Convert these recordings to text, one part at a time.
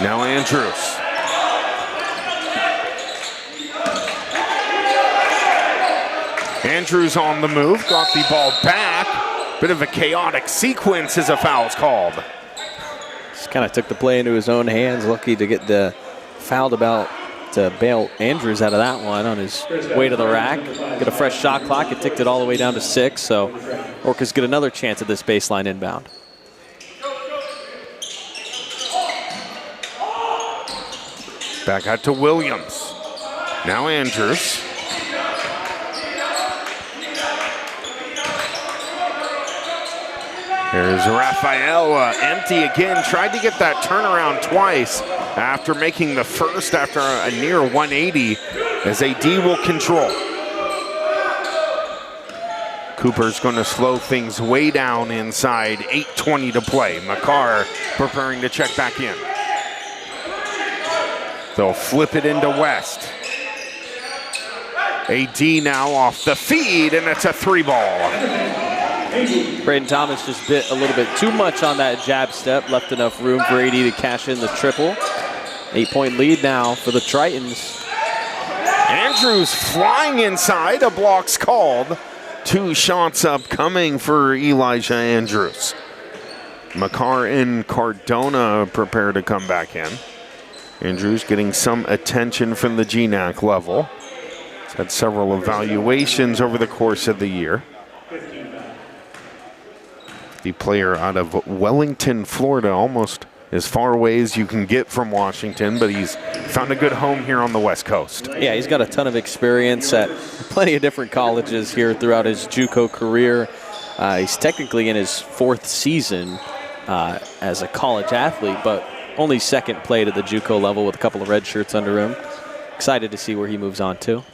Now Andrews. Andrews on the move, got the ball back. Bit of a chaotic sequence as a foul's called. Just kind of took the play into his own hands. Lucky to get the fouled about to bail Andrews out of that one on his way to the rack. Get a fresh shot clock. It ticked it all the way down to 6. So Orcas get another chance at this baseline inbound. Back out to Williams. Now Andrews. There's Raphael, empty again. Tried to get that turnaround twice after making the first after a near 180 as AD will control. Cooper's going to slow things way down inside. 8:20 to play. McCarr preparing to check back in. They'll flip it into West. AD now off the feed, and it's a 3-ball. Braden Thomas just bit a little bit too much on that jab step, left enough room for AD to cash in the triple. 8-point lead now for the Tritons. Andrews flying inside, a block's called. 2 shots upcoming for Elijah Andrews. McCarr and Cardona prepare to come back in. Andrews getting some attention from the GNAC level. He's had several evaluations over the course of the year. The player out of Wellington, Florida, almost as far away as you can get from Washington, but he's found a good home here on the West Coast. Yeah, he's got a ton of experience at plenty of different colleges here throughout his JUCO career. He's technically in his 4th season as a college athlete, but only second played at the JUCO level with a couple of red shirts under him. Excited to see where he moves on to.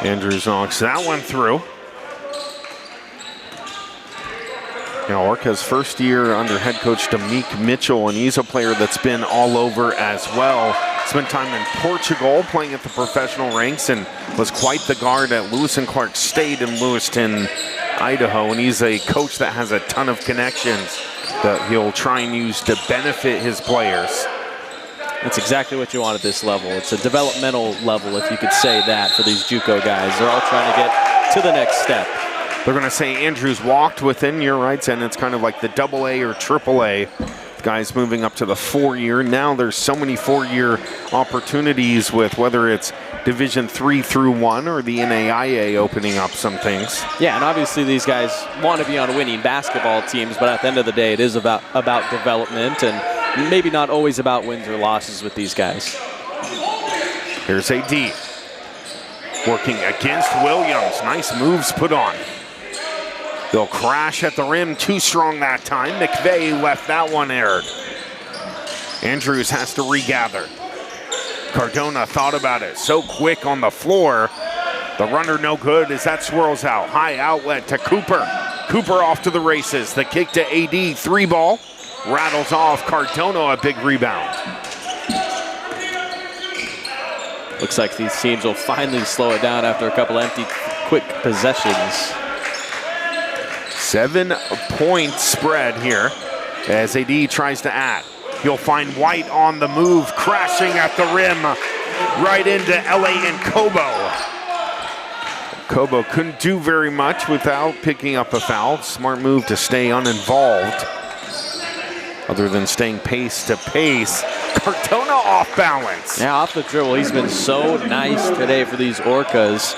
Andrews knocks that one through. Now, Orca's first year under head coach Damique Mitchell, and he's a player that's been all over as well. Spent time in Portugal playing at the professional ranks and was quite the guard at Lewis and Clark State in Lewiston, Idaho. And he's a coach that has a ton of connections that he'll try and use to benefit his players. That's exactly what you want at this level. It's a developmental level, if you could say that, for these JUCO guys. They're all trying to get to the next step. They're going to say Andrews walked within your rights, and it's kind of like the AA or AAA. Guys moving up to the 4-year. Now there's so many 4-year opportunities with whether it's Division 3 through 1 or the NAIA opening up some things. Yeah, and obviously these guys want to be on winning basketball teams, but at the end of the day, it is about development and maybe not always about wins or losses with these guys. Here's AD. Working against Williams. Nice moves put on. They'll crash at the rim, too strong that time. McVeigh left that one aired. Andrews has to regather. Cardona thought about it. So quick on the floor. The runner no good as that swirls out. High outlet to Cooper. Cooper off to the races. The kick to AD, 3-ball. Rattles off. Cardona a big rebound. Looks like these teams will finally slow it down after a couple empty, quick possessions. 7-point spread here as AD tries to add. He'll find White on the move, crashing at the rim, right into LA and Kobo. Kobo couldn't do very much without picking up a foul. Smart move to stay uninvolved. Other than staying pace to pace. Cardona off balance. Yeah, off the dribble. He's been so nice today for these Orcas.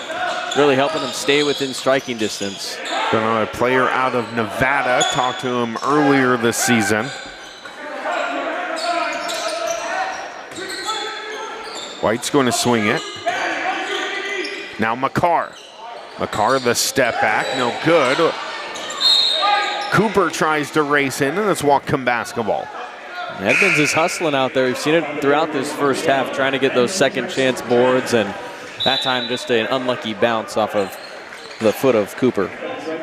Really helping them stay within striking distance. A player out of Nevada, talked to him earlier this season. White's going to swing it. Now McCarr. McCarr the step back, no good. Cooper tries to race in, and it's Whatcom basketball. Edmonds is hustling out there. We've seen it throughout this first half, trying to get those second chance boards, and that time just an unlucky bounce off of the foot of Cooper.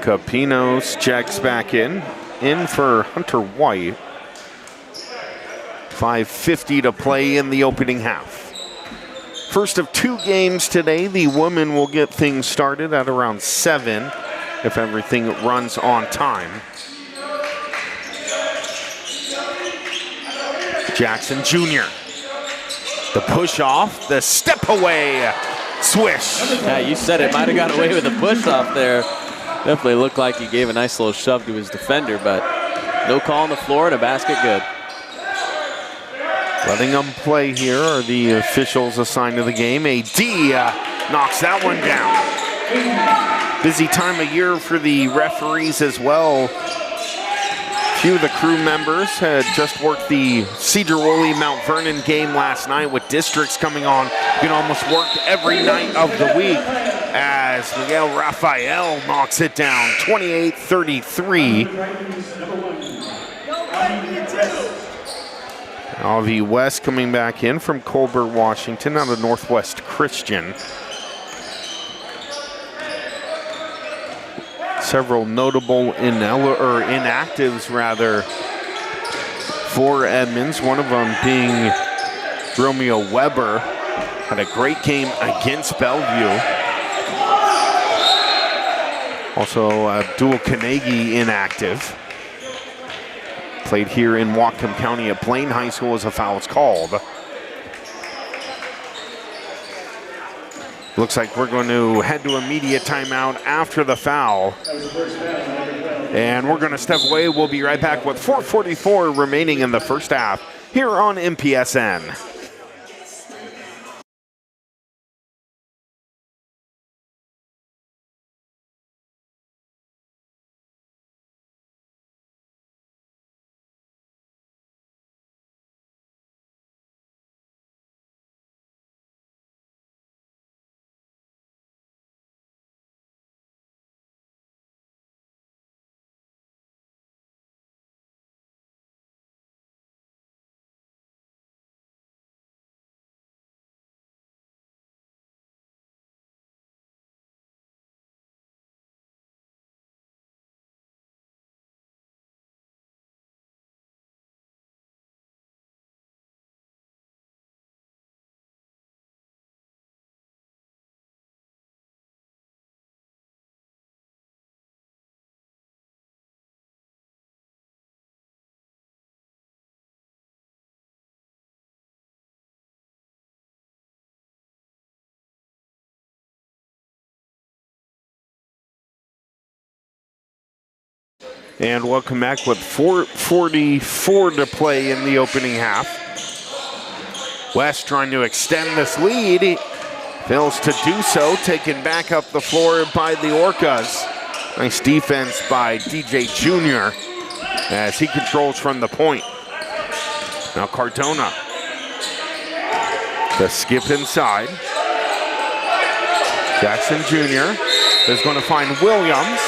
Capinos checks back in for Hunter White. 5:50 to play in the opening half. First of 2 games today. The women will get things started at around 7 if everything runs on time. Jackson Jr. The push off, the step away, swish. Yeah, you said it. Might have got away with a push off there. Definitely looked like he gave a nice little shove to his defender, but no call on the floor and a basket good. Letting them play here are the officials assigned to the game. AD knocks that one down. Busy time of year for the referees as well. Few of the crew members had just worked the Cedar Woolley Mount Vernon game last night with districts coming on. You can almost work every night of the week as Miguel Rafael knocks it down 28-33. LV West coming back in from Colbert, Washington, out of Northwest Christian. Several notable inactives for Edmonds. One of them being Romeo Weber. Had a great game against Bellevue. Also, Abdul Kanegi inactive. Played here in Whatcom County at Blaine High School as a foul is called. Looks like we're going to head to immediate timeout after the foul. And we're going to step away. We'll be right back with 4:44 remaining in the first half here on MPSN. And welcome back with 4:44 to play in the opening half. West trying to extend this lead. He fails to do so, taken back up the floor by the Orcas. Nice defense by DJ Jr. as he controls from the point. Now Cardona. The skip inside. Jackson Jr. is going to find Williams.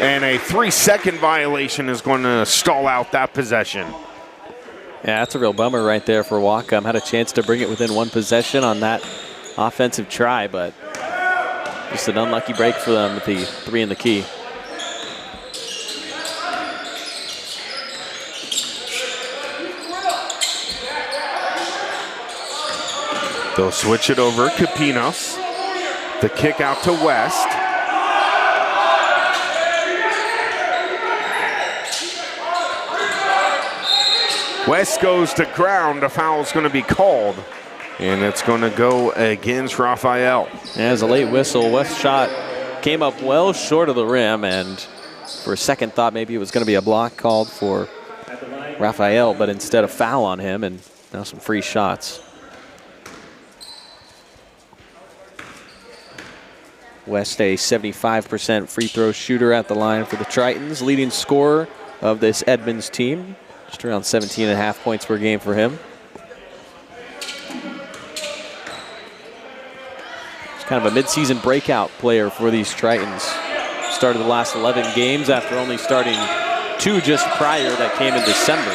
And a 3-second violation is going to stall out that possession. Yeah, that's a real bummer right there for Whatcom. Had a chance to bring it within one possession on that offensive try, but just an unlucky break for them with the 3 in the key. They'll switch it over. Capinos. The kick out to West. West goes to ground. A foul's going to be called. And it's going to go against Rafael. As a late whistle, West shot came up well short of the rim. And for a second thought maybe it was going to be a block called for Rafael, but instead a foul on him. And now some free shots. West a 75% free throw shooter at the line for the Tritons. Leading scorer of this Edmonds team. Just around 17.5 points per game for him. It's kind of a midseason breakout player for these Tritons. Started the last 11 games after only starting 2 just prior that came in December.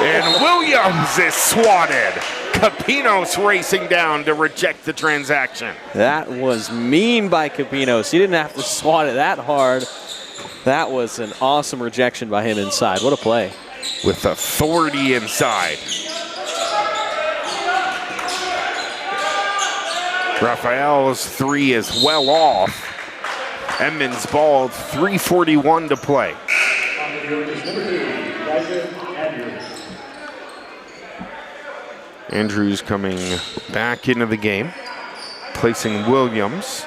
And Williams is swatted. Capinos racing down to reject the transaction. That was mean by Capinos. He didn't have to swat it that hard. That was an awesome rejection by him inside. What a play. With authority inside. Rafael's 3 is well off. Edmonds ball, 3:41 to play. Andrews coming back into the game, placing Williams.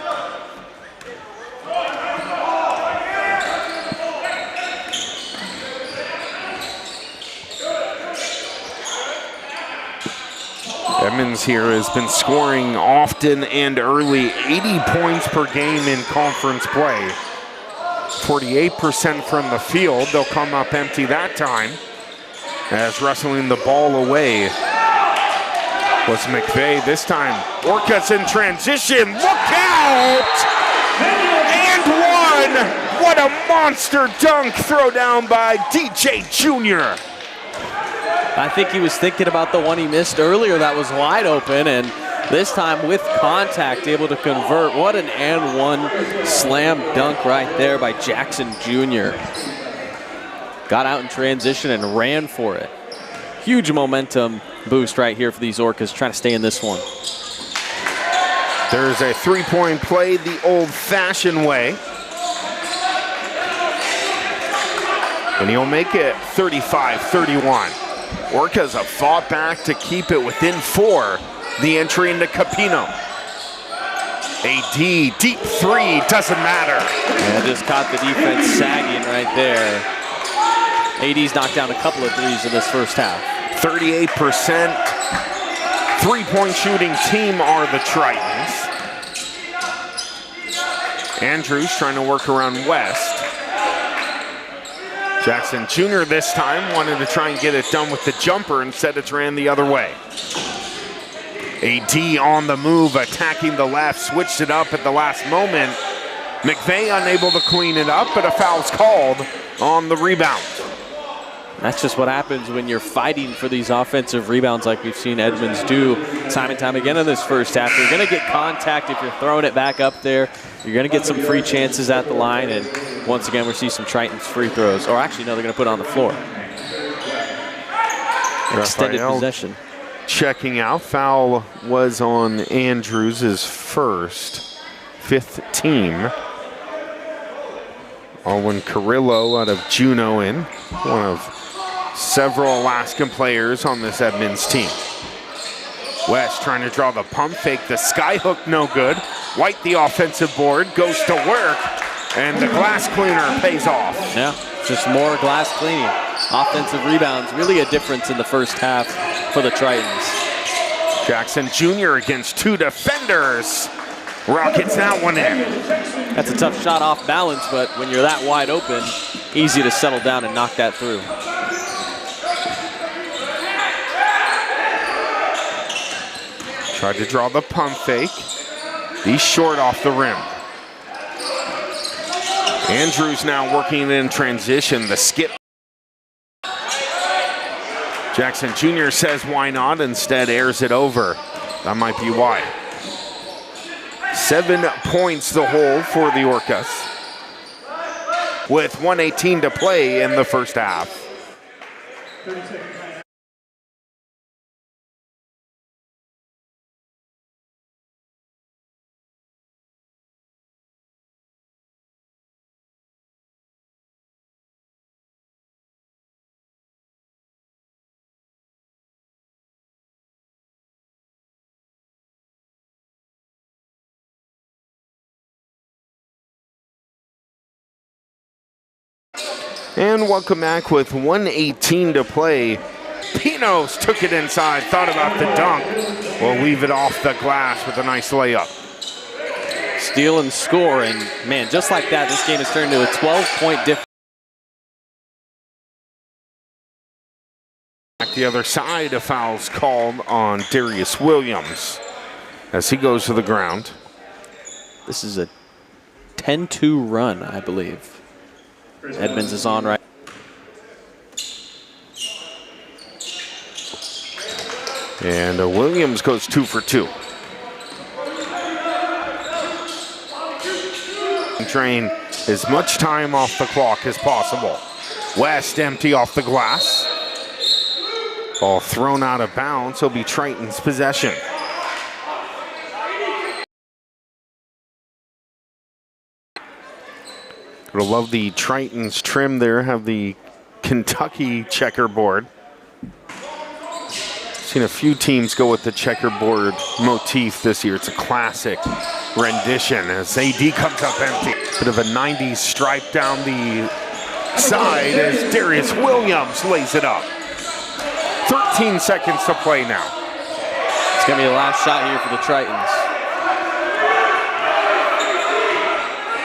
Edmonds here has been scoring often and early, 80 points per game in conference play. 48% from the field. They'll come up empty that time, as wrestling the ball away was McVeigh. This time, Orcas in transition. Look out! And one! What a monster dunk throw down by DJ Jr. I think he was thinking about the one he missed earlier that was wide open, and this time with contact, able to convert. What an and one slam dunk right there by Jackson Jr. Got out in transition and ran for it. Huge momentum boost right here for these Orcas, trying to stay in this one. There's a three-point play the old-fashioned way. And he'll make it 35-31. Orcas have fought back to keep it within 4. The entry into Capino. AD, deep three, doesn't matter. Yeah, just caught the defense sagging right there. AD's knocked down a couple of threes in this first half. 38% three-point shooting team are the Tritons. Andrews trying to work around West. Jackson Jr. this time wanted to try and get it done with the jumper, instead it's ran the other way. AD on the move, attacking the left, switched it up at the last moment. McVeigh unable to clean it up, but a foul's called on the rebound. That's just what happens when you're fighting for these offensive rebounds like we've seen Edmonds do time and time again in this first half. You're going to get contact if you're throwing it back up there. You're going to get some free chances at the line, and once again, we'll see some Tritons free throws. Or actually, no, they're going to put it on the floor. Extended possession. Checking out. Foul was on Andrews, his first, 5th team. Alwyn Carrillo out of Juneau in, one of several Alaskan players on this Edmonds team. West trying to draw the pump fake, the sky hook no good. White, the offensive board, goes to work, and the glass cleaner pays off. Yeah, just more glass cleaning. Offensive rebounds, really a difference in the first half for the Tritons. Jackson Jr. against 2 defenders. Rockets that one in. That's a tough shot off balance, but when you're that wide open, easy to settle down and knock that through. Tried to draw the pump fake. He's short off the rim. Andrews now working in transition, the skip. Jackson Jr. says why not, instead airs it over. That might be why. 7 points the hole for the Orcas, with 1:18 to play in the first half. And welcome back with 1:18 to play. Pinos took it inside, thought about the dunk. Will leave it off the glass with a nice layup. Steal and score, and man, just like that, this game has turned into a 12-point difference. Back the other side, a foul's called on Darius Williams as he goes to the ground. This is a 10-2 run, I believe. Edmonds is on right. And Williams goes 2 for 2. Train as much time off the clock as possible. West empty off the glass. Ball thrown out of bounds. It'll be Triton's possession. Gotta love the Tritons trim there. Have the Kentucky checkerboard. Seen a few teams go with the checkerboard motif this year. It's a classic rendition as AD comes up empty. Bit of a 90s stripe down the side as Darius Williams lays it up. 13 seconds to play now. It's going to be the last shot here for the Tritons.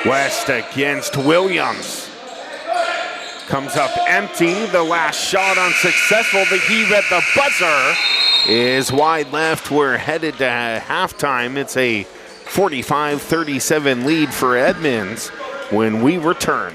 West against Williams. Comes up empty. The last shot unsuccessful. The heave at the buzzer is wide left. We're headed to halftime. It's a 45-37 lead for Edmonds when we return.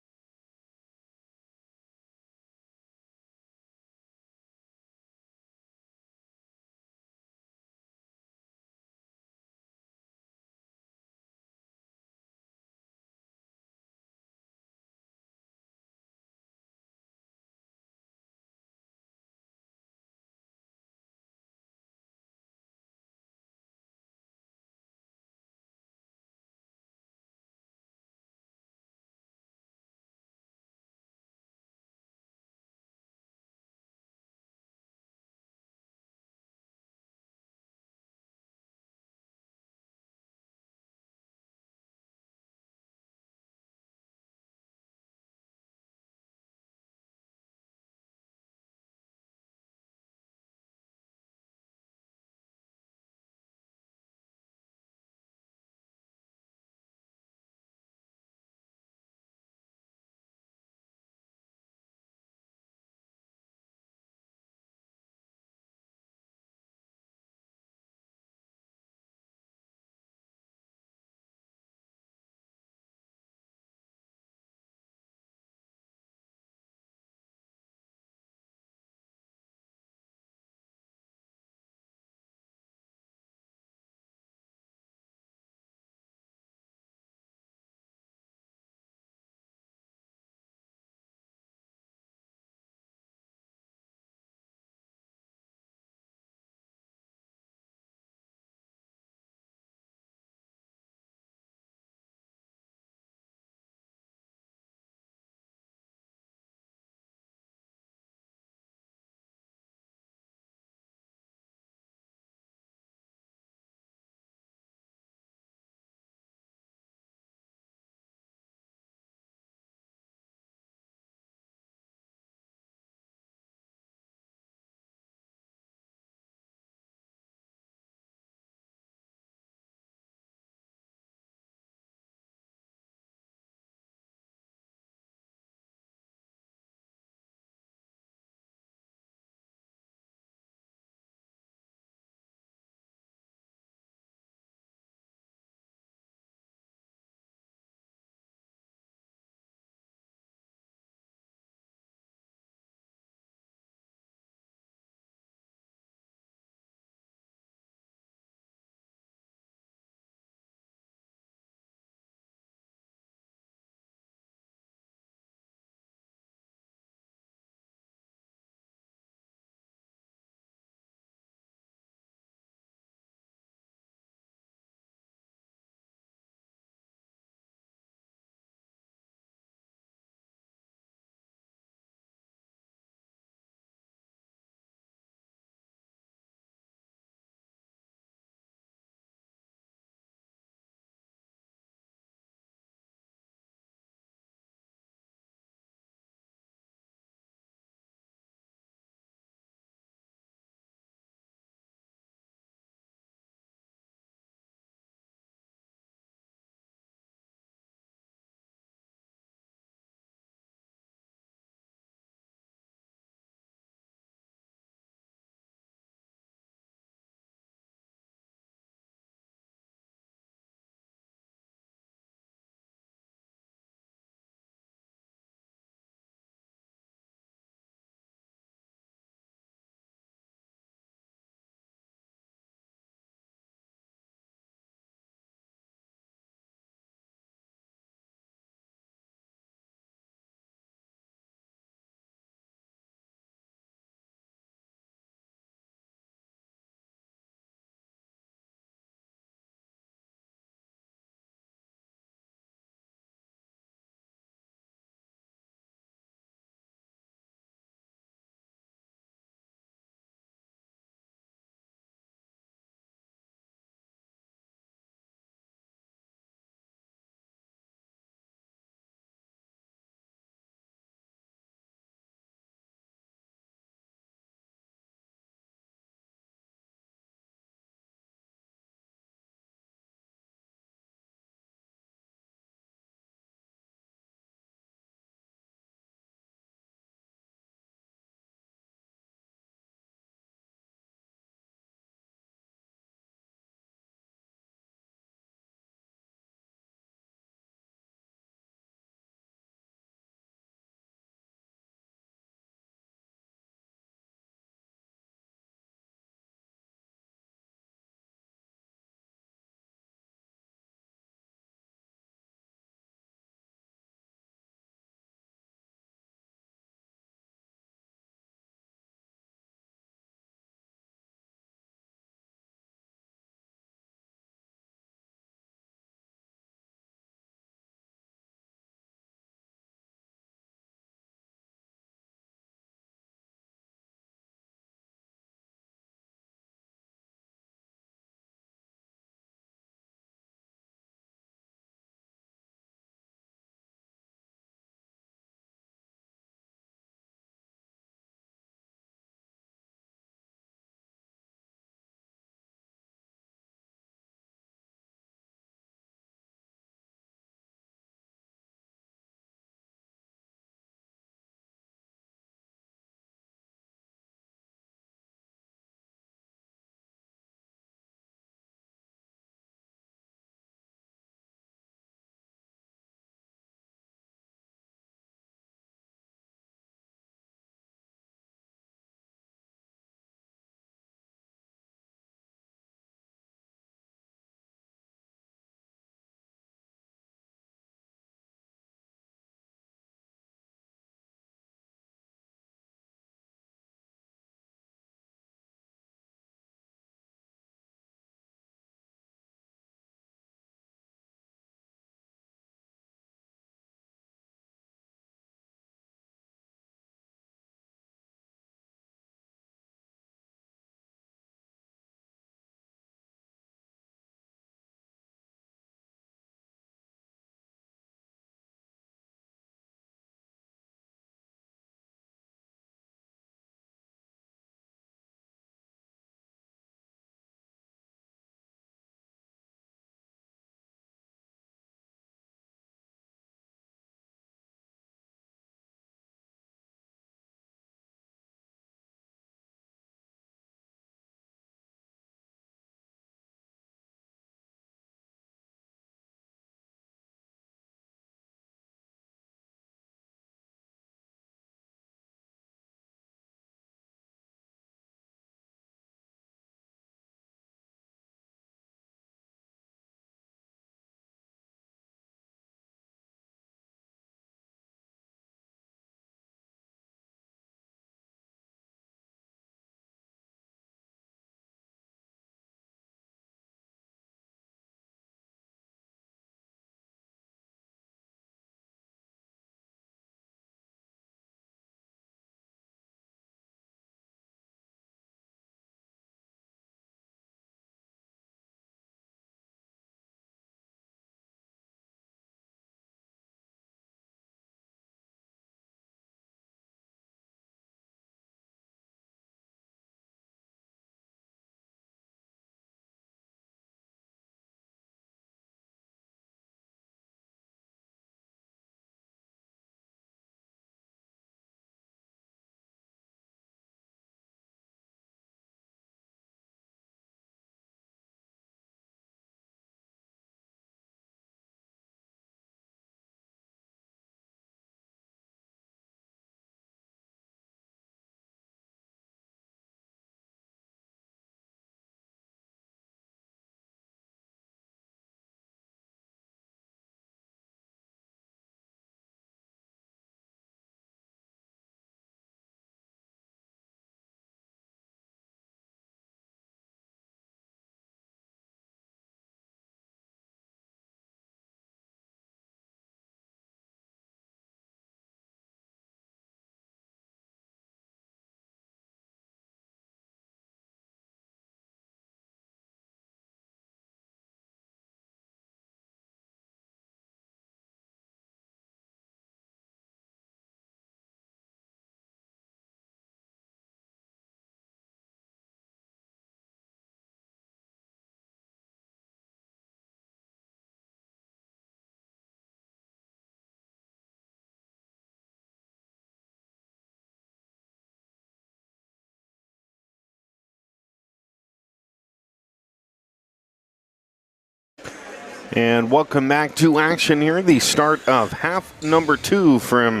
And welcome back to action here. The start of half number 2 from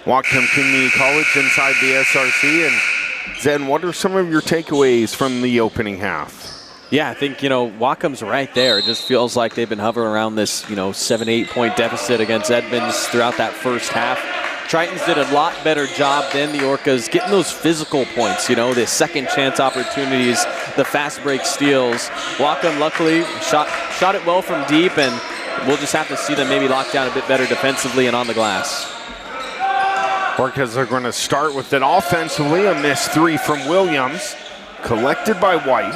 Whatcom Community College inside the SRC. And Zen, what are some of your takeaways from the opening half? Yeah, I think, Whatcom's right there. It just feels like they've been hovering around this, 7-8 point deficit against Edmonds throughout that first half. Tritons did a lot better job than the Orcas getting those physical points, the second chance opportunities, the fast break steals. Whatcom luckily shot it well from deep, and we'll just have to see them maybe lock down a bit better defensively and on the glass. Orcas are going to start with it offensively. A missed 3 from Williams, collected by White.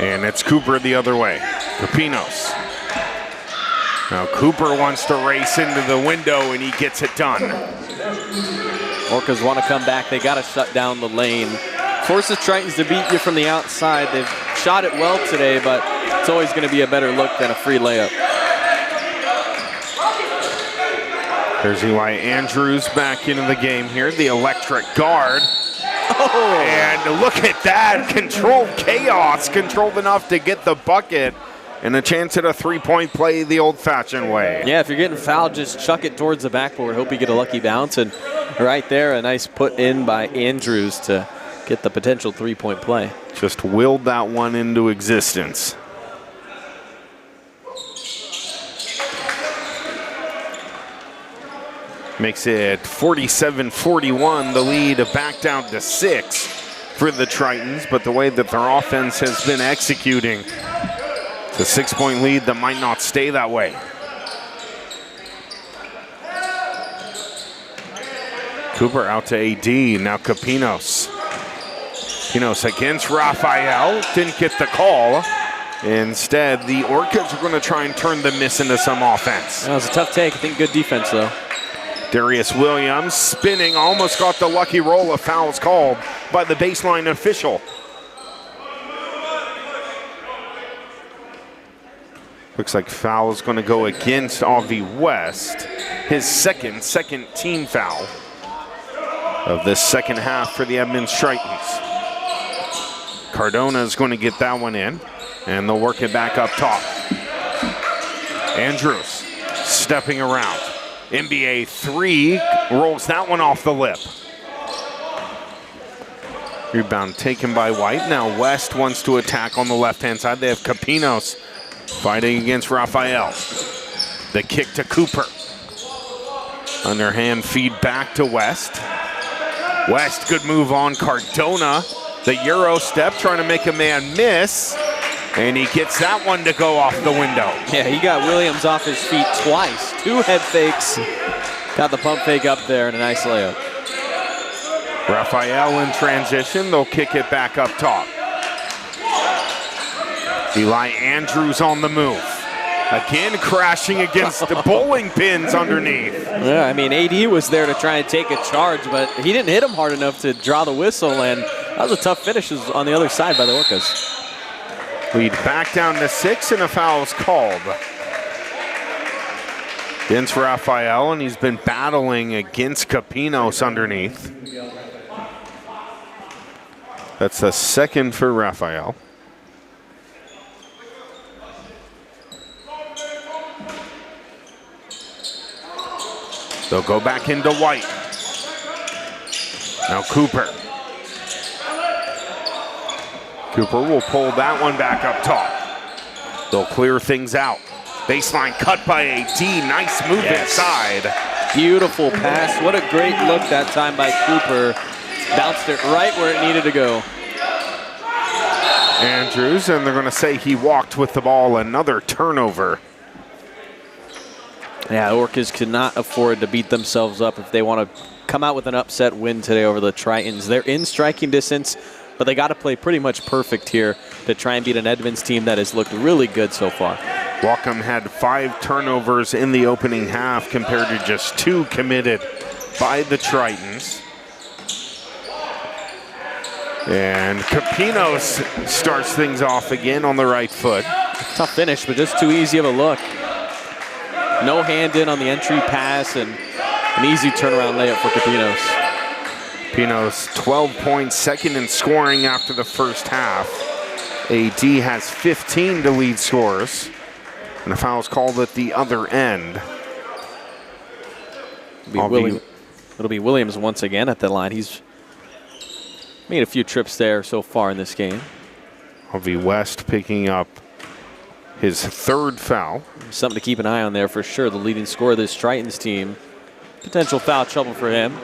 And it's Cooper the other way. Capinos. Now Cooper wants to race into the window, and he gets it done. Orcas want to come back. They got to shut down the lane. Forces Tritons to beat you from the outside. They've shot it well today, but it's always going to be a better look than a free layup. There's Eli Andrews back into the game here, the electric guard. Oh. And look at that, controlled chaos, controlled enough to get the bucket and a chance at a 3-point play the old-fashioned way. Yeah, if you're getting fouled, just chuck it towards the backboard. Hope you get a lucky bounce. And right there, a nice put in by Andrews to get the potential 3-point play. Just willed that one into existence. Makes it 47-41, the lead back down to 6 for the Tritons, but the way that their offense has been executing, it's a 6-point lead that might not stay that way. Cooper out to AD, now Capinos. Capinos against Raphael, didn't get the call. Instead, the Orcas are going to try and turn the miss into some offense. That was a tough take. I think good defense, though. Darius Williams spinning, almost got the lucky roll. Of fouls called by the baseline official. Looks like foul is going to go against Avi West. His second team foul of this second half for the Edmonds Tritons. Cardona is going to get that one in, and they'll work it back up top. Andrews stepping around. NBA 3 rolls that one off the lip. Rebound taken by White. Now West wants to attack on the left-hand side. They have Capinos fighting against Raphael. The kick to Cooper. Underhand feed back to West. West, good move on Cardona. The Euro step, trying to make a man miss. And he gets that one to go off the window. Yeah, he got Williams off his feet twice. 2 head fakes. Got the pump fake up there and a nice layup. Raphael in transition. They'll kick it back up top. Eli Andrews on the move. Again, crashing against the bowling pins underneath. Yeah, I mean, AD was there to try and take a charge, but he didn't hit him hard enough to draw the whistle, and that was a tough finish on the other side by the Orcas. Lead back down to 6, and a foul is called against Raphael, and he's been battling against Capinos underneath. That's the second for Raphael. They'll go back into White. Now Cooper. Cooper will pull that one back up top. They'll clear things out. Baseline cut by AD. Nice move inside. Beautiful pass. What a great look that time by Cooper. Bounced it right where it needed to go. Andrews, and they're going to say he walked with the ball. Another turnover. Yeah, Orcas cannot afford to beat themselves up if they want to come out with an upset win today over the Tritons. They're in striking distance, but they got to play pretty much perfect here to try and beat an Edmonds team that has looked really good so far. Whatcom had 5 turnovers in the opening half compared to just 2 committed by the Tritons. And Capinos starts things off again on the right foot. Tough finish, but just too easy of a look. No hand in on the entry pass and an easy turnaround layup for Capinos. Pino's 12 points, second in scoring after the first half. AD has 15 to lead scorers. And a foul's called at the other end. It'll be Williams once again at the line. He's made a few trips there so far in this game. Harvey West picking up his third foul. Something to keep an eye on there for sure. The leading scorer of this Tritons team. Potential foul trouble for him.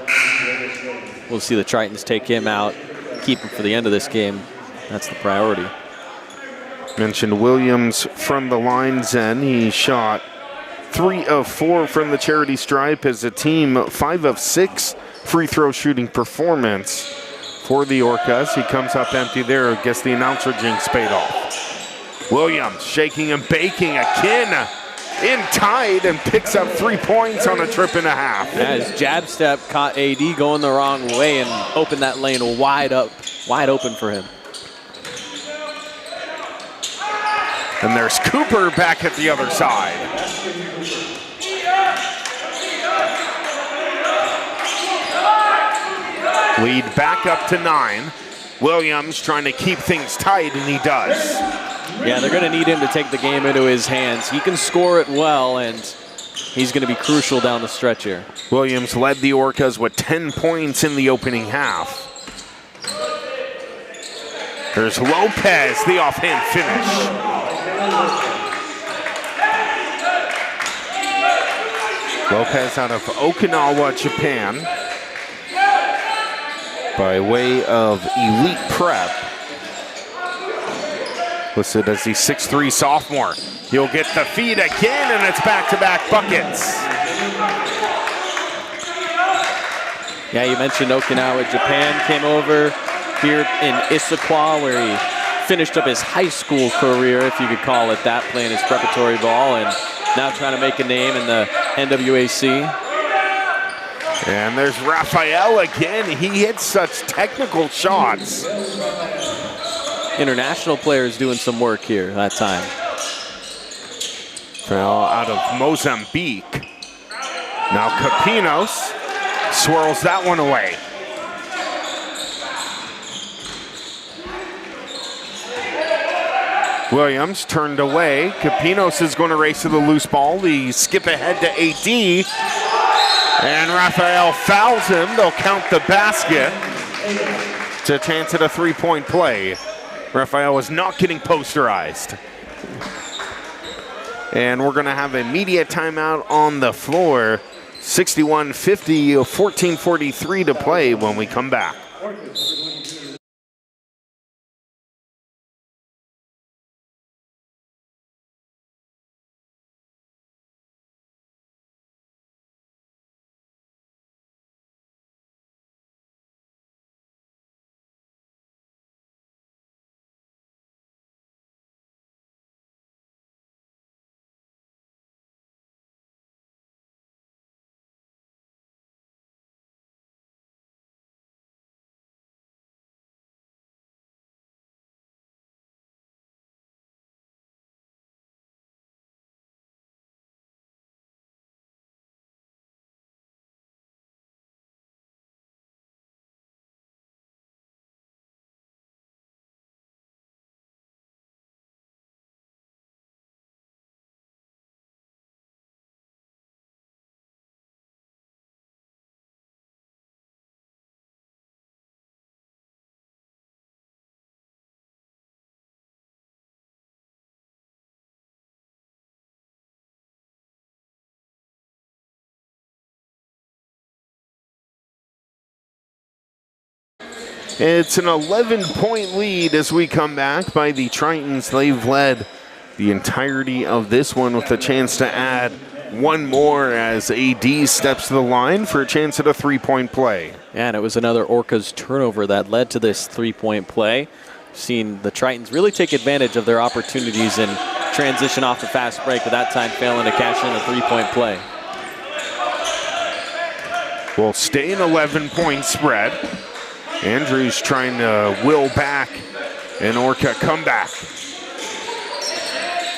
We'll see the Tritons take him out, keep him for the end of this game. That's the priority. Mentioned Williams from the line's end. He shot 3 of 4 from the charity stripe as a team 5 of 6 free throw shooting performance for the Orcas. He comes up empty there. Gets the announcer jinx paid off. Williams shaking and baking. Akin in tight and picks up 3 points on a trip and a half. Yeah, his jab step caught AD going the wrong way and opened that lane wide open for him. And there's Cooper back at the other side. Lead back up to 9. Williams trying to keep things tight, and he does. Yeah, they're going to need him to take the game into his hands. He can score it well, and he's going to be crucial down the stretch here. Williams led the Orcas with 10 points in the opening half. There's Lopez, the offhand finish. Lopez out of Okinawa, Japan, by way of Elite Prep. Listed as the 6'3" sophomore. He'll get the feed again, and it's back-to-back buckets. Yeah, you mentioned Okinawa. Japan came over here in Issaquah, where he finished up his high school career, if you could call it that, playing his preparatory ball, and now trying to make a name in the NWAC. And there's Raphael again. He hits such technical shots. International players doing some work here that time. Fell out of Mozambique. Now Capinos swirls that one away. Williams turned away. Capinos is going to race to the loose ball. They skip ahead to AD. And Raphael fouls him. They'll count the basket to chance at a three-point play. Raphael was not getting posterized. And we're going to have a media timeout on the floor. 61-50, 14:43 to play when we come back. It's an 11-point lead as we come back by the Tritons. They've led the entirety of this one with a chance to add one more as AD steps to the line for a chance at a three-point play. Yeah, and it was another Orcas turnover that led to this three-point play. Seen the Tritons really take advantage of their opportunities and transition off the fast break, but that time failing to cash in a three-point play. Will stay an 11-point spread. Andrews trying to will back an Orca comeback.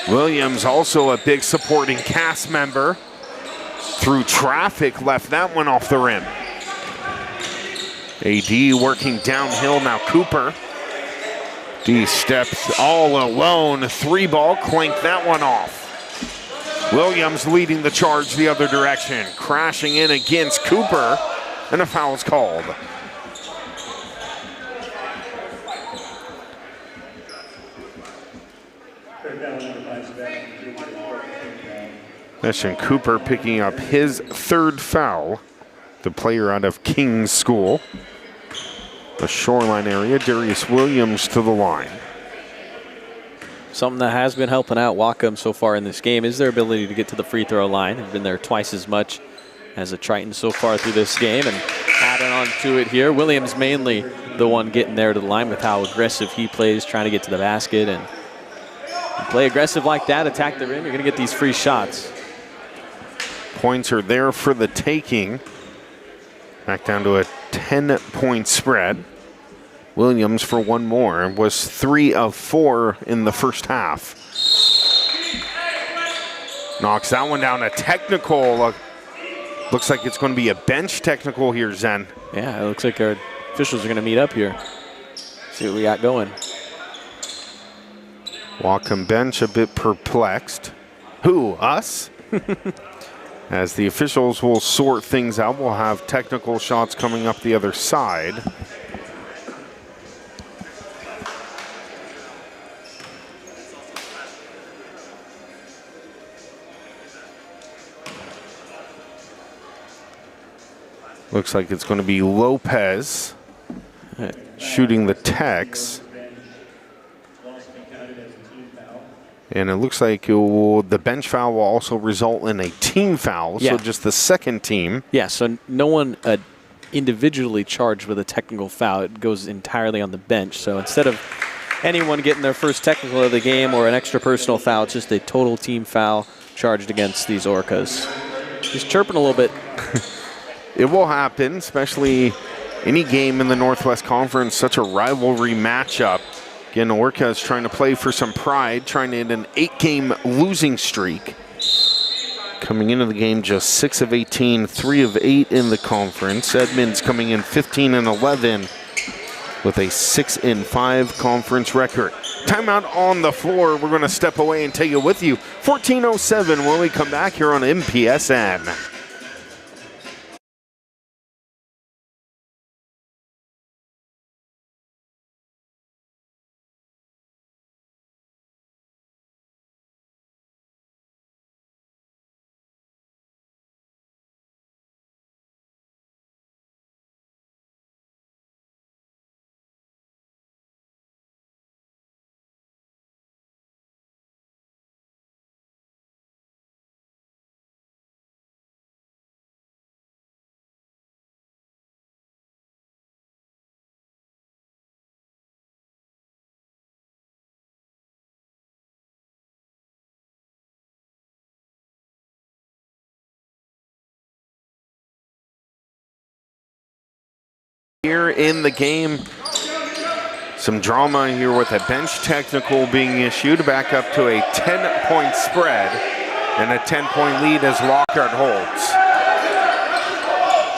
Williams, also a big supporting cast member, through traffic, left that one off the rim. AD working downhill now. Cooper. D steps all alone. 3-ball, clank that one off. Williams leading the charge the other direction. Crashing in against Cooper, and a foul's called. Mission Cooper picking up his 3rd foul. The player out of King's School. The Shoreline area, Darius Williams to the line. Something that has been helping out Whatcom so far in this game is their ability to get to the free throw line. They've been there twice as much as the Tritons so far through this game. And adding on to it here, Williams mainly the one getting there to the line with how aggressive he plays, trying to get to the basket. And you play aggressive like that, attack the rim, you're going to get these free shots. Points are there for the taking. Back down to a 10-point spread. Williams for one more. Was 3 of 4 in the first half. Knocks that one down. A technical. Looks like it's going to be a bench technical here, Zen. Yeah, it looks like our officials are going to meet up here. See what we got going. Whatcom bench a bit perplexed. Who, us? As the officials will sort things out, we'll have technical shots coming up the other side. Looks like it's going to be Lopez shooting the techs. And it looks like the bench foul will also result in a team foul, so just the second team. Yeah, so no one individually charged with a technical foul. It goes entirely on the bench. So instead of anyone getting their first technical of the game or an extra personal foul, it's just a total team foul charged against these Orcas. He's chirping a little bit. It will happen, especially any game in the Northwest Conference, such a rivalry matchup. Again, Orcas trying to play for some pride, trying to end an 8-game losing streak. Coming into the game just 6 of 18, 3 of 8 in the conference. Edmonds coming in 15 and 11 with a 6 and 5 conference record. Timeout on the floor. We're going to step away and take it with you. 14:07 when we come back here on MPSN. Here in the game, some drama here with a bench technical being issued, back up to a 10-point spread and a 10-point lead as Lockhart holds.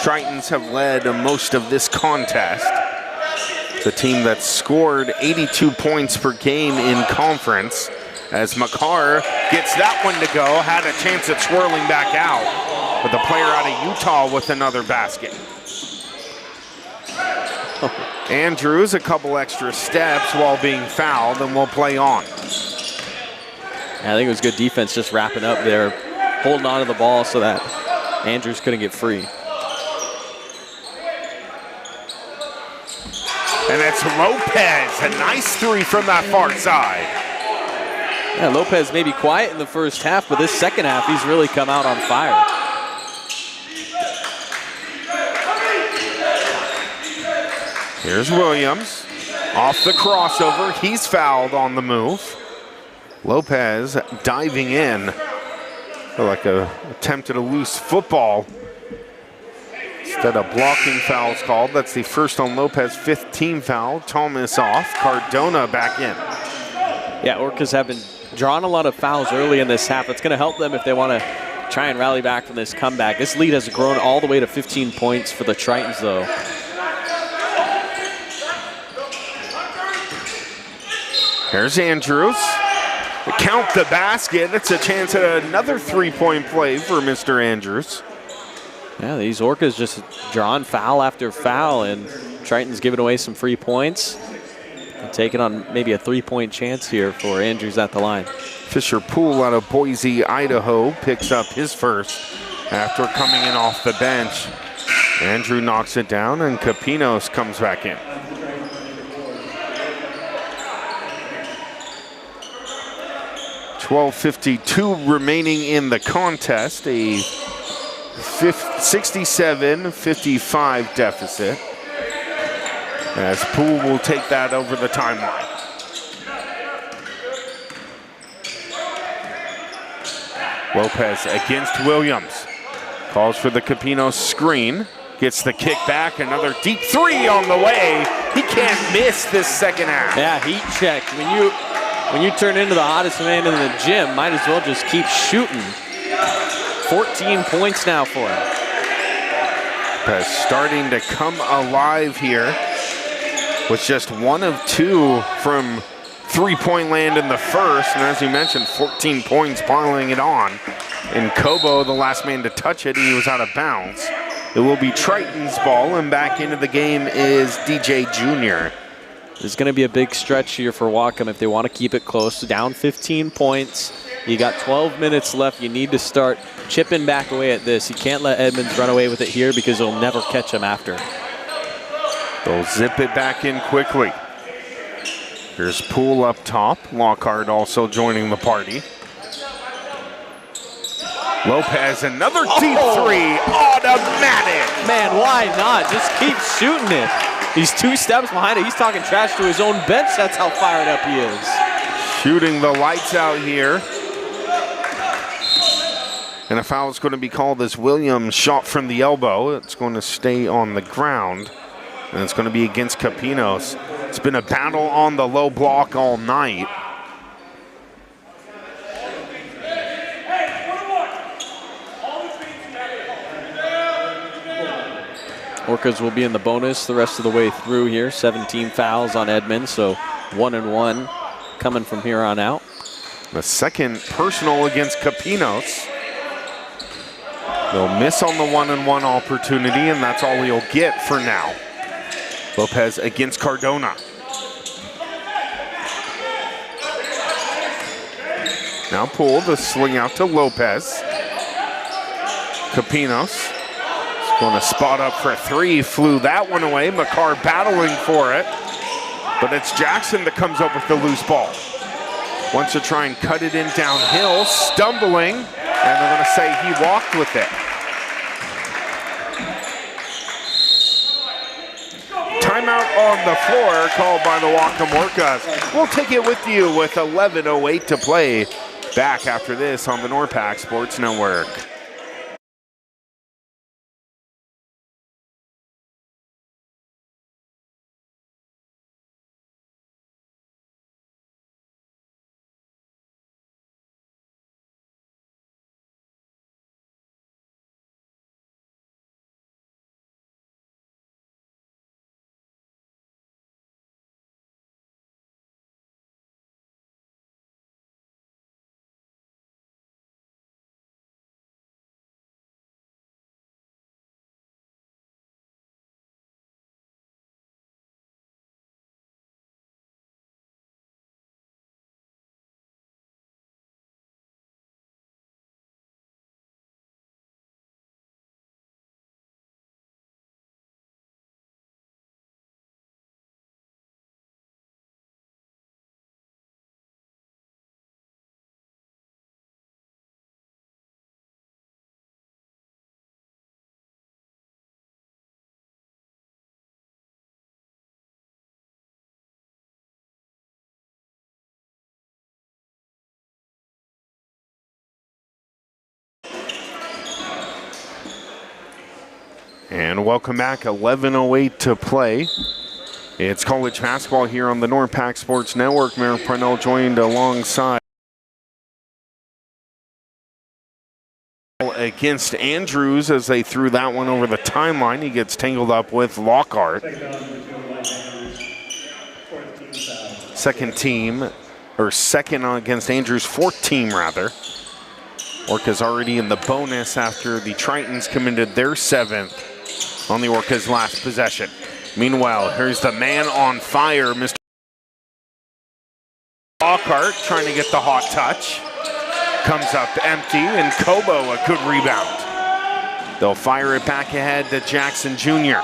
Tritons have led most of this contest. It's a team that scored 82 points per game in conference, as McCarr gets that one to go, had a chance at swirling back out, with a player out of Utah with another basket. Andrews a couple extra steps while being fouled, and will play on. I think it was good defense just wrapping up there, holding on to the ball so that Andrews couldn't get free. And it's Lopez, a nice 3 from that far side. Yeah, Lopez may be quiet in the first half, but this second half he's really come out on fire. Here's Williams, off the crossover. He's fouled on the move. Lopez diving in, like a attempted a loose football. Instead of blocking fouls called. That's the first on Lopez, 5th team foul. Thomas off, Cardona back in. Yeah, Orcas have been drawing a lot of fouls early in this half. It's going to help them if they want to try and rally back from this comeback. This lead has grown all the way to 15 points for the Tritons, though. Here's Andrews. Count the basket. It's a chance at another three-point play for Mr. Andrews. Yeah, these Orcas just drawing foul after foul, and Triton's giving away some free points. And taking on maybe a three-point chance here for Andrews at the line. Fisher Poole out of Boise, Idaho, picks up his first after coming in off the bench. Andrew knocks it down, and Capinos comes back in. .52 remaining in the contest, a 67-55 deficit, as Poole will take that over the timeline. Lopez against Williams. Calls for the Capinos screen. Gets the kick back. Another deep three on the way. He can't miss this second half. Yeah, heat check. When you turn into the hottest man in the gym, might as well just keep shooting. 14 points now for him. Lopez starting to come alive here. Was just 1 of 2 from three-point land in the first, and as you mentioned, 14 points piling it on. And Cobo, the last man to touch it, he was out of bounds. It will be Triton's ball, and back into the game is DJ Jr. There's going to be a big stretch here for Whatcom if they want to keep it close. Down 15 points. You got 12 minutes left. You need to start chipping back away at this. You can't let Edmonds run away with it here because they'll never catch him after. They'll zip it back in quickly. Here's Poole up top. Lockhart also joining the party. Lopez, another deep three, automatic. Man, why not? Just keep shooting it. He's 2 steps behind it. He's talking trash to his own bench. That's how fired up he is. Shooting the lights out here. And a foul is going to be called as Williams shot from the elbow. It's going to stay on the ground. And it's going to be against Capinos. It's been a battle on the low block all night. Orcas will be in the bonus the rest of the way through here. 17 fouls on Edmonds, so 1-1 coming from here on out. The second personal against Capinos. They'll miss on the 1-1 opportunity, and that's all he'll get for now. Lopez against Cardona. Now Poole, the swing out to Lopez. Capinos is going to spot up for 3. Flew that one away. McCarr battling for it. But it's Jackson that comes up with the loose ball. Wants to try and cut it in downhill. Stumbling. And they're going to say he walked with it. Timeout on the floor called by the Whatcom Orcas. We'll take it with you with 11:08 to play. Back after this on the NWAC Sports Network. And welcome back, 11:08 to play. It's college basketball here on the NWAC Sports Network. Merrick Parnell joined alongside against Andrews as they threw that one over the timeline. He gets tangled up with Lockhart. second against Andrews' fourth team, rather. Orca's already in the bonus after the Tritons committed their 7th on the Orca's last possession. Meanwhile, here's the man on fire, Mr. Lockhart, trying to get the hot touch. Comes up empty, and Kobo a good rebound. They'll fire it back ahead to Jackson Jr.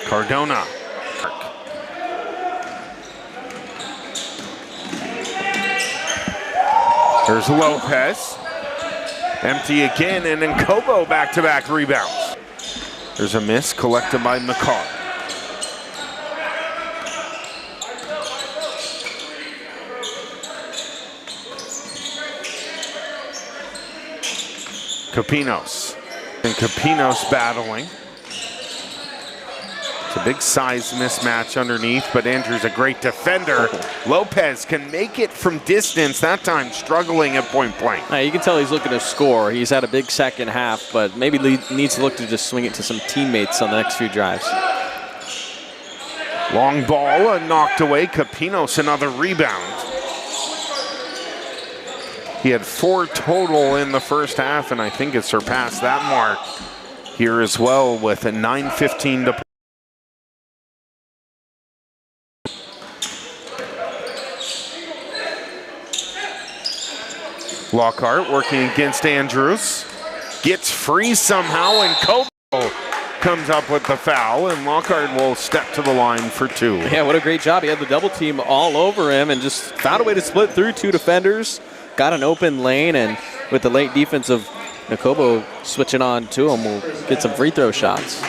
Cardona. There's Lopez. Empty again, and then Kobo back-to-back rebounds. There's a miss collected by McCarr. Capinos. And Capinos battling. It's a big size mismatch underneath, but Andrews a great defender. Lopez can make it from distance, that time struggling at point blank. You can tell he's looking to score. He's had a big second half, but maybe needs to look to just swing it to some teammates on the next few drives. Long ball knocked away. Capinos another rebound. He had 4 total in the first half, and I think it surpassed that mark here as well with a 9:15 to play. Lockhart working against Andrews. Gets free somehow, and Kobo comes up with the foul, and Lockhart will step to the line for 2. Yeah, what a great job. He had the double team all over him and just found a way to split through 2 defenders. Got an open lane, and with the late defense of Nakobo switching on to him, we'll get some free throw shots.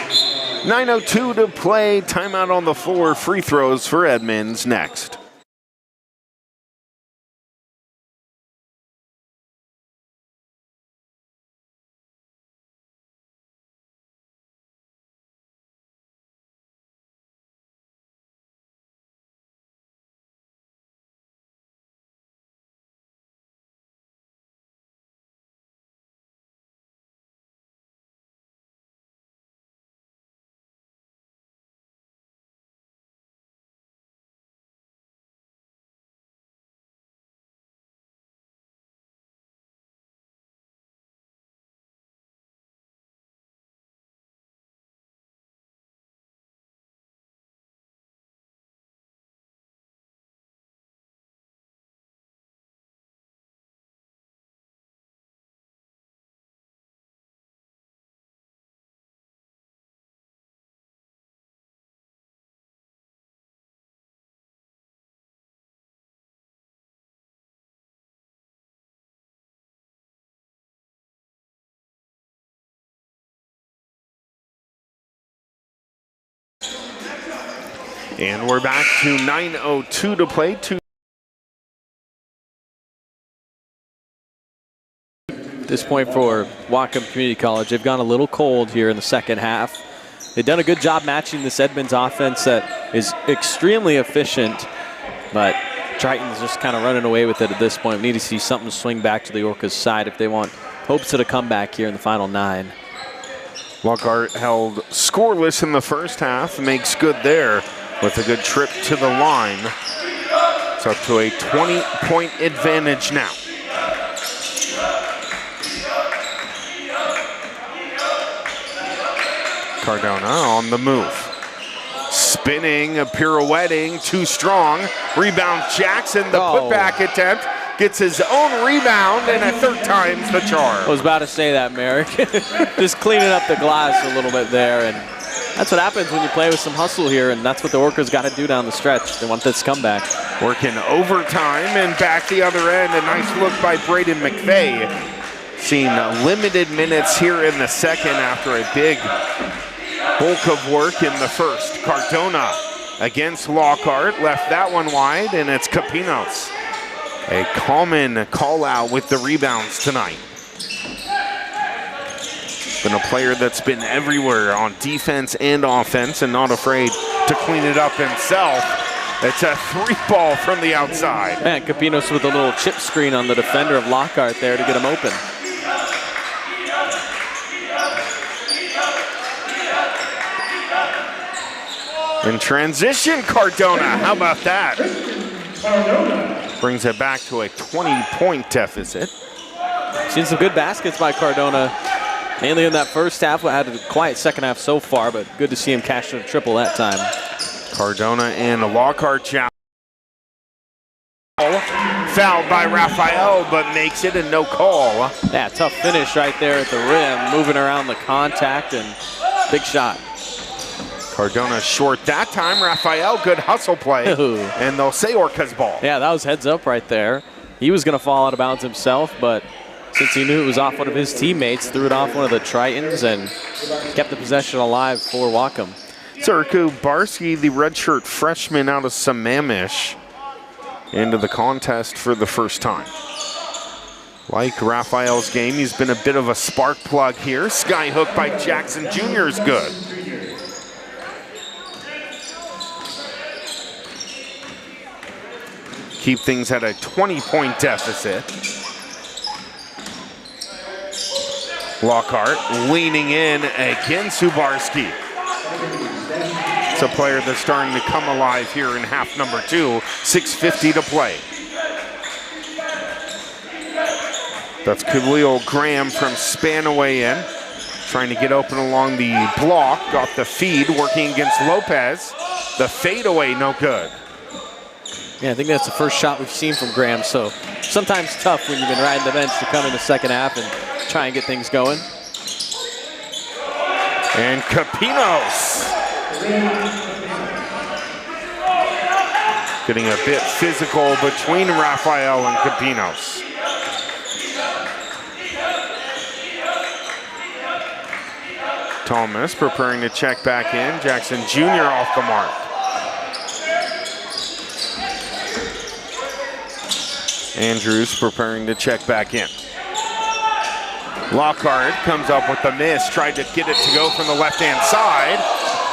9:02 to play. Timeout on the floor. Free throws for Edmonds next. And we're back to 9:02 to play. At this point for Whatcom Community College, they've gone a little cold here in the second half. They've done a good job matching this Edmonds offense that is extremely efficient, but Triton's just kind of running away with it at this point. We need to see something swing back to the Orcas' side if they want hopes of a comeback here in the final 9. Lockhart held scoreless in the first half, makes good there with a good trip to the line. It's up to a 20-point advantage now. Cardona on the move. Spinning, pirouetting, too strong. Rebound Jackson, the putback attempt. Gets his own rebound, and a third time's the charm. I was about to say that, Merrick. Just cleaning up the glass a little bit there, and that's what happens when you play with some hustle here, and that's what the Orcas got to do down the stretch. They want this comeback. Working overtime and back the other end. A nice look by Braden McVeigh. Seeing limited minutes here in the second after a big bulk of work in the first. Cardona against Lockhart, left that one wide, and it's Capinos. A common call out with the rebounds tonight. Been a player that's been everywhere on defense and offense and not afraid to clean it up himself. It's a 3-ball from the outside. And Capinos with a little chip screen on the defender of Lockhart there to get him open. In transition, Cardona. How about that? Brings it back to a 20-point deficit. Seen some good baskets by Cardona, mainly in that first half. We had a quiet second half so far, but good to see him cash in a triple that time. Cardona and Lockhart Chow. Fouled by Raphael, but makes it a no call. Yeah, tough finish right there at the rim, moving around the contact, and big shot. Cardona short that time. Raphael, good hustle play. Ooh. And they'll say Orca's ball. Yeah, that was heads up right there. He was going to fall out of bounds himself, but since he knew it was off one of his teammates, threw it off one of the Tritons and kept the possession alive for Whatcom. Zerku Barsky, the redshirt freshman out of Sammamish, into the contest for the first time. Like Raphael's game, he's been a bit of a spark plug here. Skyhook by Jackson Jr. is good. Keep things at a 20-point deficit. Lockhart leaning in against Subarski. It's a player that's starting to come alive here in half number 2. 6:50 to play. That's Khalil Graham from Spanaway in. Trying to get open along the block. Got the feed, working against Lopez. The fadeaway, no good. Yeah, I think that's the first shot we've seen from Graham, so sometimes tough when you've been riding the bench to come in the second half and try and get things going. And Capinos. Getting a bit physical between Raphael and Capinos. Thomas preparing to check back in. Jackson Jr. off the mark. Andrews preparing to check back in. Lockhart comes up with the miss, tried to get it to go from the left-hand side.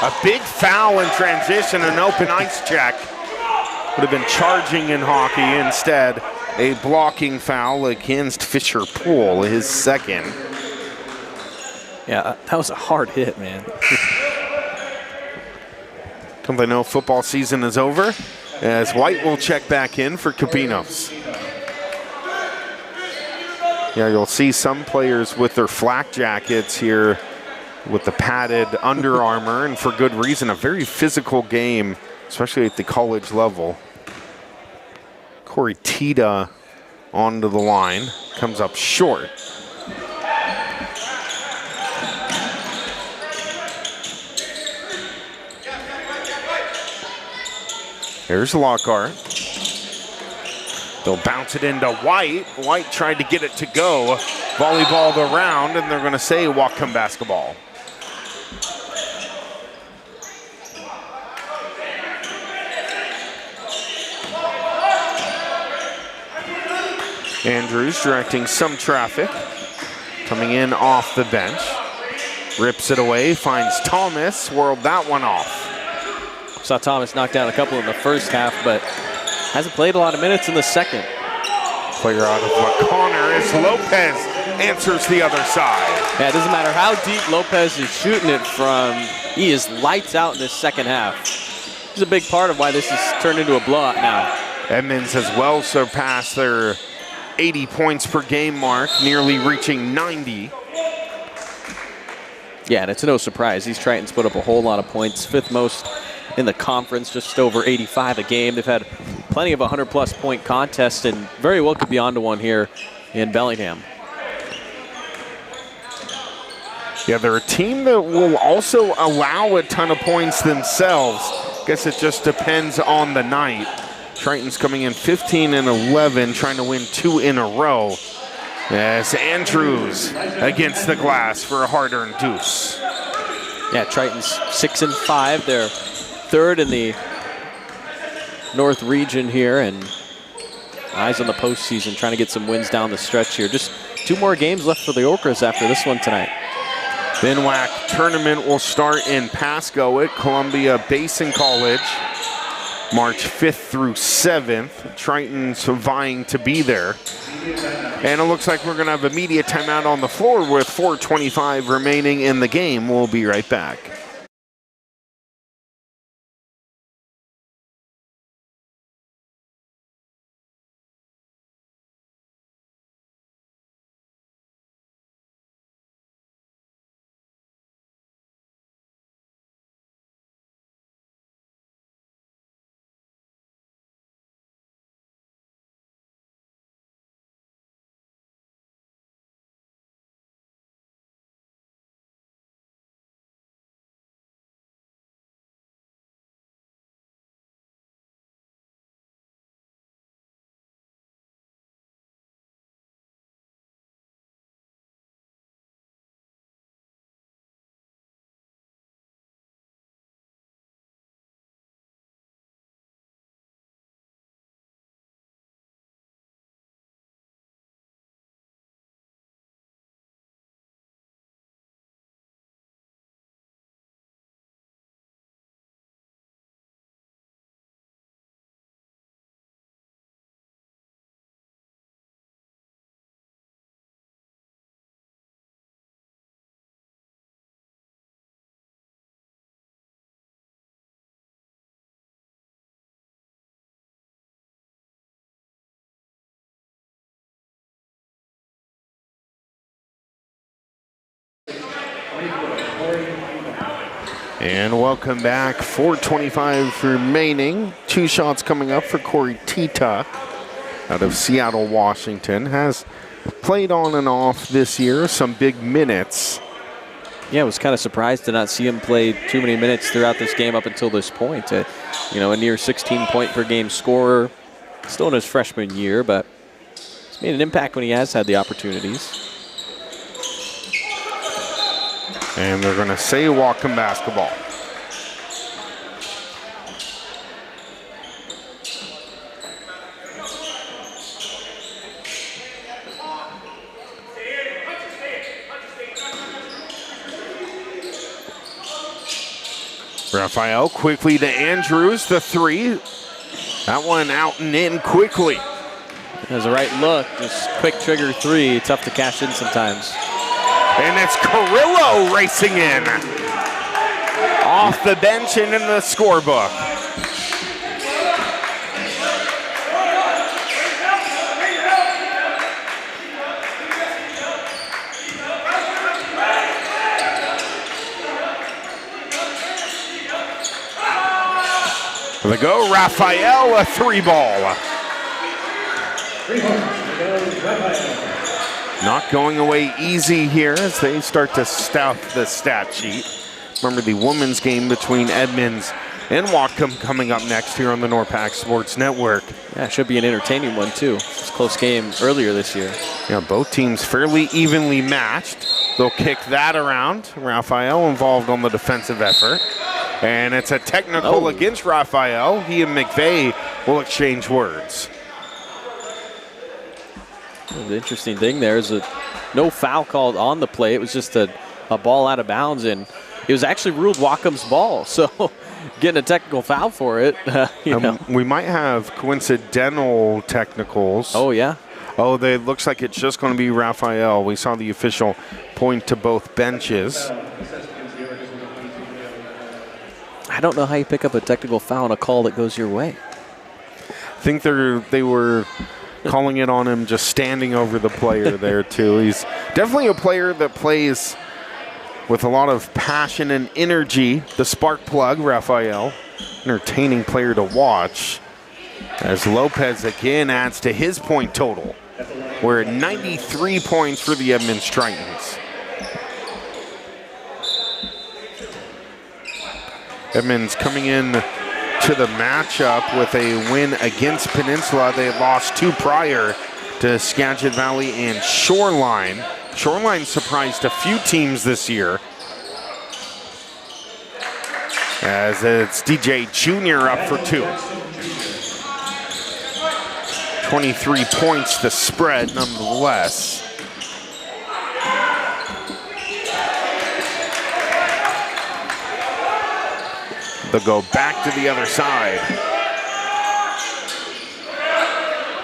A big foul in transition, an open ice check. Would have been charging in hockey. Instead, a blocking foul against Fisher Poole, his second. Yeah, that was a hard hit, man. Don't they know football season is over? As White will check back in for Capinos. Yeah, you'll see some players with their flak jackets here with the padded Under Armour, and for good reason. A very physical game, especially at the college level. Corey Tita onto the line, comes up short. Here's Lockhart. They'll bounce it into White. White tried to get it to go. Volleyballed around, and they're going to say Whatcom basketball. Andrews directing some traffic. Coming in off the bench. Rips it away, finds Thomas, swirled that one off. Saw Thomas knock down a couple in the first half, but hasn't played a lot of minutes in the second. Player out of McConnor as Lopez answers the other side. Yeah, it doesn't matter how deep Lopez is shooting it from. He is lights out in this second half. This is a big part of why this has turned into a blowout now. Edmonds has well surpassed their 80 points per game mark, nearly reaching 90. Yeah, and it's no surprise. These Tritons put up a whole lot of points, 5th most in the conference, just over 85 a game. They've had plenty of 100-plus point contests and very well could be onto one here in Bellingham. Yeah, they're a team that will also allow a ton of points themselves. Guess it just depends on the night. Tritons coming in 15 and 11, trying to win 2 in a row. As Andrews against the glass for a hard-earned deuce. Yeah, Tritons 6 and 5. They're 3rd in the North region here, and eyes on the postseason, trying to get some wins down the stretch here. Just 2 more games left for the Orcas after this one tonight. The NWAC tournament will start in Pasco at Columbia Basin College, March 5th through 7th. Tritons vying to be there. And it looks like we're going to have a media timeout on the floor with 4:25 remaining in the game. We'll be right back. And welcome back. 4:25 remaining. 2 shots coming up for Corey Tita out of Seattle, Washington. Has played on and off this year, some big minutes. Yeah, I was kind of surprised to not see him play too many minutes throughout this game up until this point. A near 16-point-per-game scorer, still in his freshman year, but he's made an impact when he has had the opportunities. And they're going to say Whatcom basketball. Raphael quickly to Andrews, the 3. That one out and in quickly. Has the right look, just quick trigger 3, tough to cash in sometimes. And it's Carrillo racing in. Off the bench and in the scorebook. There we go, Raphael, a 3-ball. Not going away easy here as they start to stuff the stat sheet. Remember the women's game between Edmonds and Whatcom coming up next here on the NORPAC Sports Network. Yeah, it should be an entertaining one too. It's a close game earlier this year. Yeah, both teams fairly evenly matched. They'll kick that around. Raphael involved on the defensive effort. And it's a technical against Raphael. He and McVeigh will exchange words. Well, the interesting thing there is that no foul called on the play. It was just a ball out of bounds, and it was actually ruled Whatcom's ball. So getting a technical foul for it, We might have coincidental technicals. Oh, yeah. Oh, it looks like it's just going to be Raphael. We saw the official point to both benches. I don't know how you pick up a technical foul on a call that goes your way. I think they were calling it on him just standing over the player there, too. He's definitely a player that plays with a lot of passion and energy. The spark plug, Raphael, entertaining player to watch. As Lopez again adds to his point total. We're at 93 points for the Edmonds Tritons. Edmonds coming in to the matchup with a win against Peninsula. They had lost 2 prior to Skagit Valley and Shoreline. Shoreline surprised a few teams this year, as it's DJ Jr. up for 2. 23 points the spread nonetheless. They'll go back to the other side.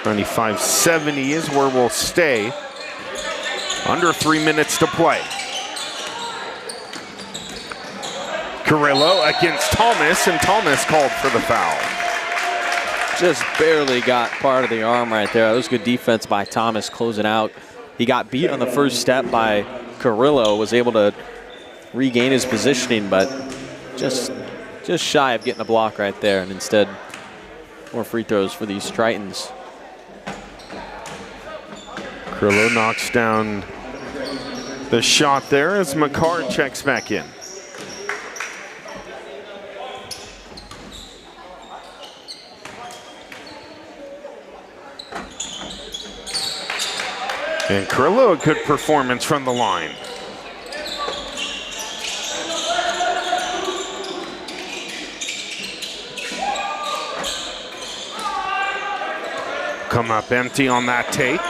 95-70 is where we'll stay. Under 3 minutes to play. Carrillo against Thomas, and Thomas called for the foul. Just barely got part of the arm right there. That was good defense by Thomas closing out. He got beat on the first step by Carrillo, was able to regain his positioning, but just shy of getting a block right there, and instead more free throws for these Tritons. Carrillo knocks down the shot there as McCarr checks back in. And Carrillo, a good performance from the line. Come up empty on that take.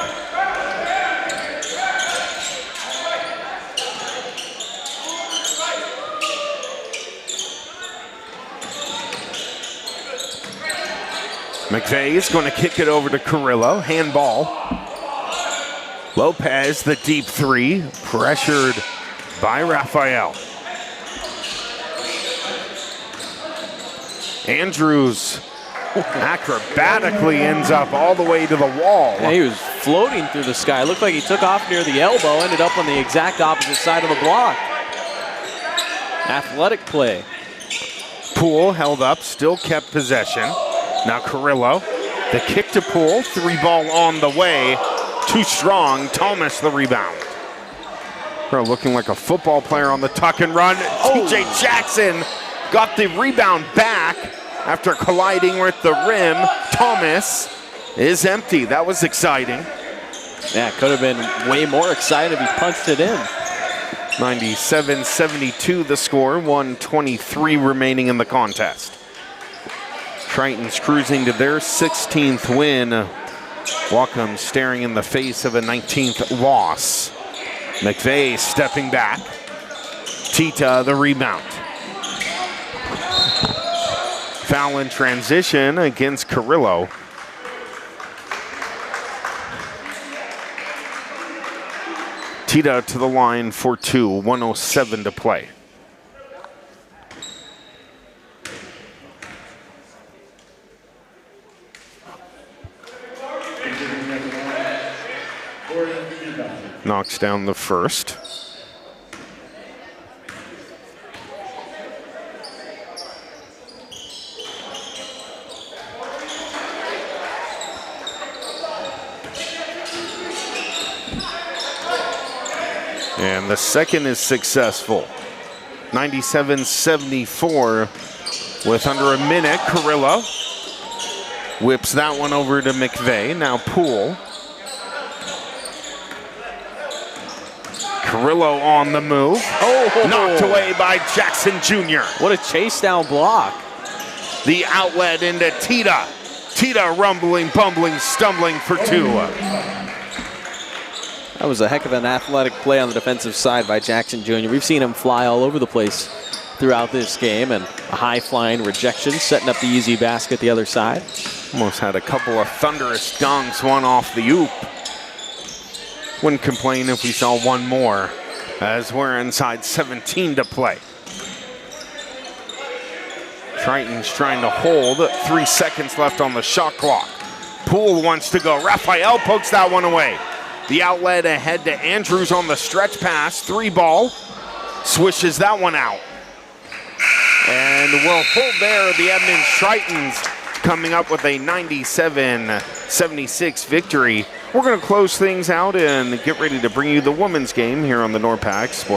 McVeigh is going to kick it over to Carrillo. Handball. Lopez, the deep 3, pressured by Raphael. Andrews acrobatically ends up all the way to the wall. Yeah, he was floating through the sky. Looked like he took off near the elbow, ended up on the exact opposite side of the block. Athletic play. Poole held up, still kept possession. Now Carrillo, the kick to Poole, 3-ball on the way. Too strong, Thomas the rebound. Looking like a football player on the tuck and run. TJ Jackson got the rebound back after colliding with the rim. Thomas is empty. That was exciting. Yeah, could have been way more excited if he punched it in. 97-72 the score, 1:23 remaining in the contest. Triton's cruising to their 16th win. Whatcom staring in the face of a 19th loss. McVeigh stepping back. Tita the rebound. Foul in transition against Carrillo. Tita to the line for 2, 1:07 to play. Knocks down the first. And the second is successful. 97-74 with under a minute. Carrillo whips that one over to McVeigh. Now Poole. Carrillo on the move. Knocked away by Jackson Jr. What a chase down block. The outlet into Tita. Tita rumbling, bumbling, stumbling for 2. That was a heck of an athletic play on the defensive side by Jackson Jr. We've seen him fly all over the place throughout this game, and a high-flying rejection, setting up the easy basket the other side. Almost had a couple of thunderous dunks, one off the oop. Wouldn't complain if we saw one more, as we're inside 17 to play. Triton's trying to hold, 3 seconds left on the shot clock. Poole wants to go. Raphael pokes that one away. The outlet ahead to Andrews on the stretch pass. 3-ball. Swishes that one out. And we'll hold there. The Edmonds Tritons coming up with a 97-76 victory. We're going to close things out and get ready to bring you the women's game here on the NWAC Sports